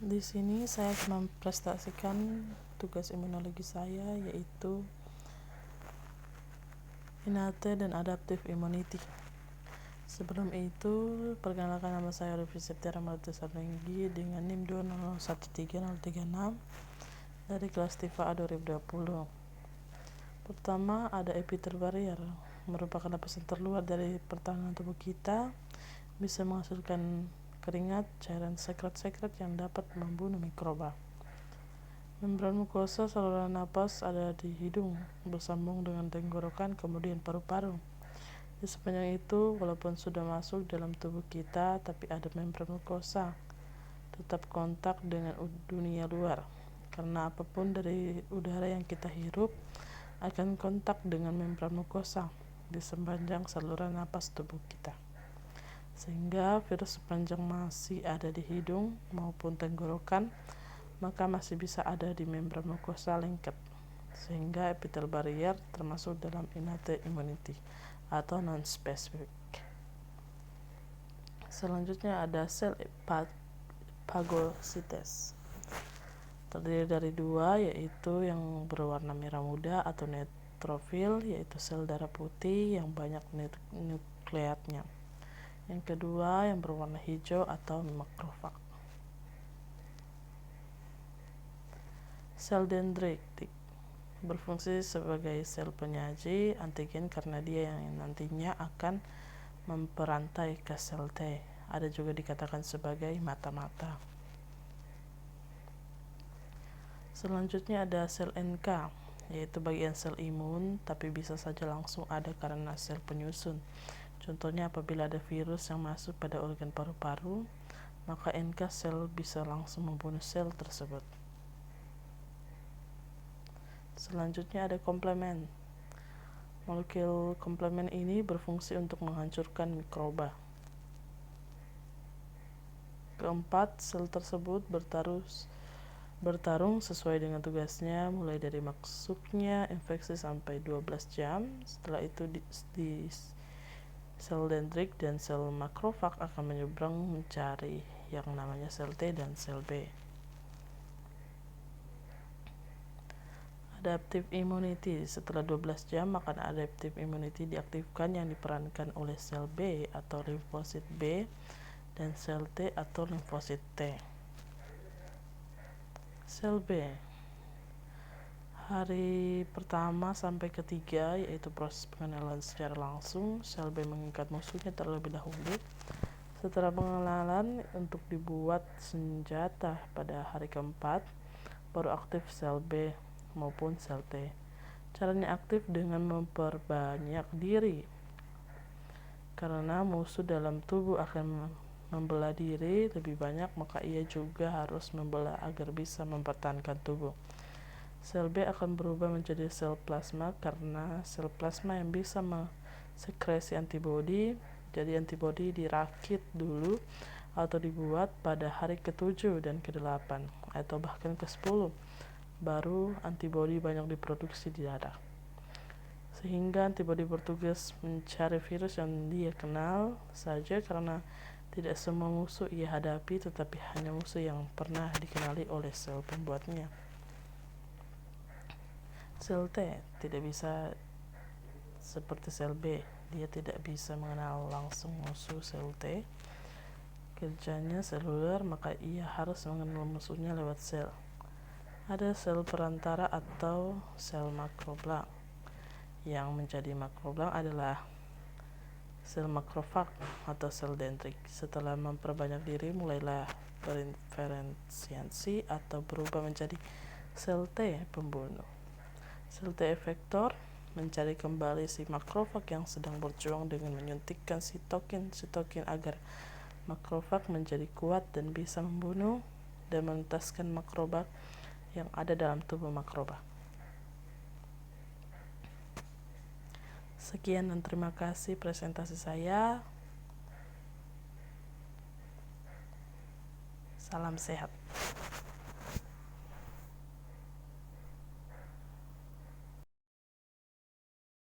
Di sini saya akan mempresentasikan tugas imunologi saya, yaitu innate dan adaptive immunity. Sebelum itu, perkenalkan, nama saya Olivi Septiara Malatusaringgi dengan NIM 2013036 dari kelas TIFA A 2020. Pertama, ada epithelial barrier, merupakan lapisan terluar dari pertahanan tubuh kita, bisa menghasilkan keringat, cairan sekret-sekret yang dapat membunuh mikroba. Membran mukosa saluran napas ada di hidung, bersambung dengan tenggorokan, kemudian paru-paru. Di sepanjang itu, walaupun sudah masuk dalam tubuh kita, tapi ada membran mukosa, tetap kontak dengan dunia luar. Karena apapun dari udara yang kita hirup akan kontak dengan membran mukosa di sepanjang saluran napas tubuh kita. Sehingga virus sepanjang masih ada di hidung maupun tenggorokan, maka masih bisa ada di membran mukosa lengket, sehingga epithelial barrier termasuk dalam innate immunity atau non-specific. Selanjutnya ada sel phagocytes, terdiri dari dua, yaitu yang berwarna merah muda atau neutrofil, yaitu sel darah putih yang banyak nukleatnya. Yang kedua yang berwarna hijau atau makrofag. Sel dendritik berfungsi sebagai sel penyaji antigen karena dia yang nantinya akan memperantai ke sel T. Ada juga dikatakan sebagai mata-mata. Selanjutnya ada sel NK, yaitu bagian sel imun, tapi bisa saja langsung ada karena sel penyusun. Contohnya apabila ada virus yang masuk pada organ paru-paru, maka NK sel bisa langsung membunuh sel tersebut. Selanjutnya ada komplemen. Molekul komplemen ini berfungsi untuk menghancurkan mikroba. Keempat, sel tersebut bertarung sesuai dengan tugasnya, mulai dari masuknya infeksi sampai 12 jam. Setelah itu di sel dendrit dan sel makrofag akan menyeberang mencari yang namanya sel T dan sel B. Adaptive immunity, setelah 12 jam akan adaptive immunity diaktifkan yang diperankan oleh sel B atau limfosit B dan sel T atau limfosit T. Sel B, hari pertama sampai ketiga, yaitu proses pengenalan secara langsung. Sel B mengikat musuhnya terlebih dahulu. Setelah pengenalan untuk dibuat senjata pada hari keempat, baru aktif sel B maupun sel T. Caranya aktif dengan memperbanyak diri, karena musuh dalam tubuh akan membelah diri lebih banyak, maka ia juga harus membelah agar bisa mempertahankan tubuh. Sel B akan berubah menjadi sel plasma karena sel plasma yang bisa mensekresi antibodi. Jadi antibodi dirakit dulu atau dibuat pada hari ke-7 dan ke-8 atau bahkan ke-10, baru antibodi banyak diproduksi di darah. Sehingga antibodi bertugas mencari virus yang dia kenal saja, karena tidak semua musuh ia hadapi, tetapi hanya musuh yang pernah dikenali oleh sel pembuatnya. Sel T tidak bisa seperti sel B, dia tidak bisa mengenal langsung musuh sel T. Kerjanya seluler, maka ia harus mengenal musuhnya lewat sel. Ada sel perantara atau sel makroblang. Yang menjadi makroblang adalah sel makrofag atau sel dendrit. Setelah memperbanyak diri, mulailah berinferensiasi atau berubah menjadi sel T pembunuh. Sel T efektor mencari kembali si makrofag yang sedang berjuang dengan menyuntikkan sitokin agar makrofag menjadi kuat dan bisa membunuh dan menuntaskan mikroba yang ada dalam tubuh makroba. Sekian dan terima kasih presentasi saya. Salam sehat.